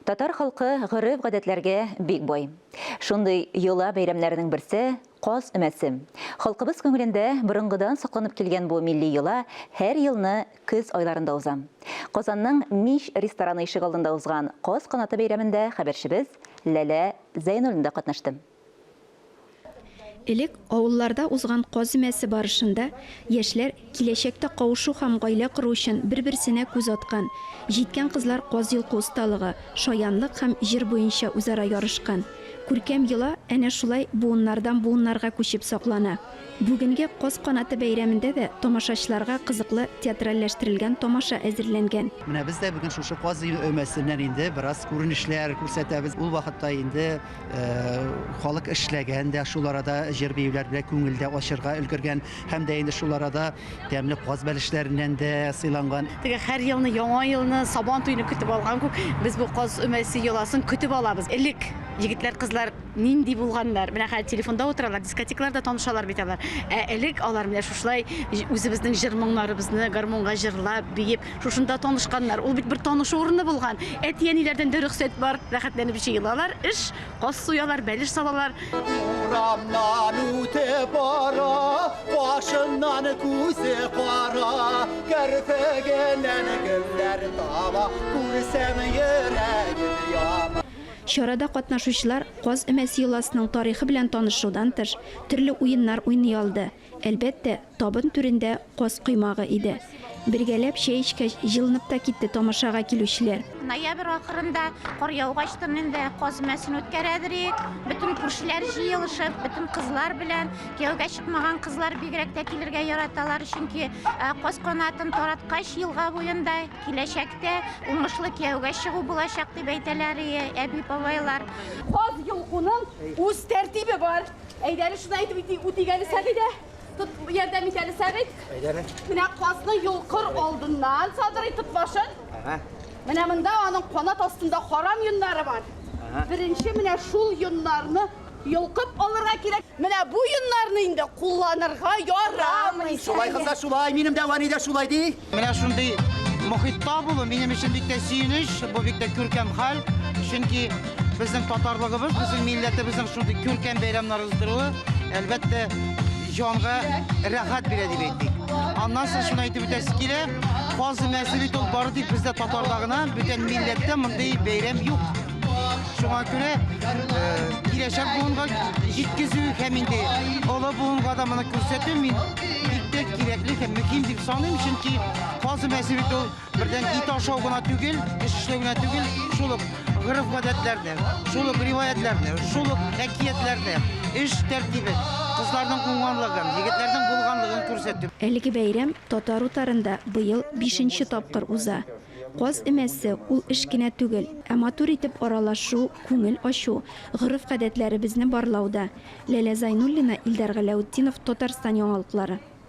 Татар халқы ғырып ғадетлерге бик бой. Шундай йола бәйрәмнәренең берсе Каз өмәсе. Халкыбыз күңелендә бұрынғыдан сакланып килгән бу милли йола һәр елны көз айларында уза. Казанның Миш рестораны ишек алдында узган Каз канаты бәйрәмендә хәбәрчебез Ләлә Зәйнуллинда катнашты. Элек авылларда узган Каз өмәсе барышында яшьләр киләчәктә кавышу һәм гаилә кору өчен бер-берсенә күз аткан. Җиткән кызлар Каз йолкы осталыгы, шаянлык һәм җыр буенча үзара ярышкан. Күркәм йола әнә шулай буыннардан буыннарга күчеп саклана. Бүгенге Каз канаты бәйрәмендә дә тамашачыларга кызыклы театральләштерелгән тамаша әзерләнгән. Менә без дә бүген шушы Каз өмәсеннән инде бераз күренешләр күрсәтәбез. Ул вакытта инде халык эшләгән дә шул арада җыр биюләр белән күңелдә ачырга өлгергән һәм дә инде шул арада тәмле Каз бәлешләреннән дә сыйланган. Теге һәр елны яңа елны Сабан туйны көтеп алган күк. Без бу Каз өмәсе йоласын көтеп алабыз. Элек егетләр кызлар нинди булганнар? Менә хәзер телефонда утыралар, дискотекаларда танышалар бит алар. Элек алар менә шушлай үзебезнең җыр-моңнарыбызны гармонга җырлап, биеп, шушында танышканнар. Ул бит бер танышу урыны булган. Әти-әниләрдән дә рөхсәт бар, рәхәтләнеп җыелалар, эш, Каз суялар, бәлеш салалар. Урамнан үтеп бара, башыннан күзе кара, керфегеннән гөлләр таба, күрсәм йөрәгем яна. Чарада катнашучылар Каз өмәсе йоласының тарихы белән танышудан тыш төрле уеннар уйный алды. Әлбәттә, табын түрендә Каз коймагы иде. Бергәләп чәй эчкәч җылынып та китте тамашага килүчеләр. Ноябрь ахырында кар яугач төнендә Каз өмәсен үткәрәдер. Бөтен күршеләр җыелышып, бөтен кызлар белән кияүгә чыкмаган кызлар бигрәк тә килергә яраталар, чөнки Каз канатын тараткач елга буенда киләчәктә уңышлы кияүгә чыгу булачак дип әйтәләр әби-бабайлар. Каз йолкуның үз тәртибе бар. Әйдәре шуны әйтеп үтигәне Сәгыйдә. Тот ярдәм итәле Сәгыйд. Әйдәре. Менә Казны йолкыр алдыннан садыр итеп башын. Менә монда аның канат астында харам юннары бар. Беренче менә шул юннарны йолкып алырга кирәк. Менә бу юннарны инде кулланырга ярамый. Шулай кызлар, шулай, минем дә вани дә шулай ди. Менә шундый мохитта булу минем өчен бик тә сөенеч, бу бик тә күркәм хәл. Чөнки безнең татарлыгыбыз, безнең милләтебезнең шундый күркәм бәйрәмнәр уздыруы әлбәттә җанга рәхәт бирә дип әйтик. Аннан соң шуны әйтеп үтәсе килә, Каз өмәсе бит ул бары тик бездә татарларда гына, бүтән милләттә мондый бәйрәм юк. Шуңа күрә киләчәк буынга җиткезү һәм инде олы буынга да моны күрсәтү мин бик тә кирәкле һәм мөһим дип саныйм, чөнки Каз өмәсе бит ул бердән ит ашау гына түгел, эш эшләү генә түгел, шул ук гырыф-гадәтләрне, шул ук риваятләрне, шул ук әкиятләрне, эш тәртибе, кызларның уңганлыгын, егетләрнең булганлыгын күрсәтү. Әлеге бәйрәм татар утарында быел 5нче тапкыр уза. Каз өмәсе ул эш кенә түгел, ә матур итеп аралашу, күңел ачу, гырыф-гадәтләребезне барлауда. Ләлә Зәйнуллина, Илдар Галәүддинов, Татарстан яңалыклары.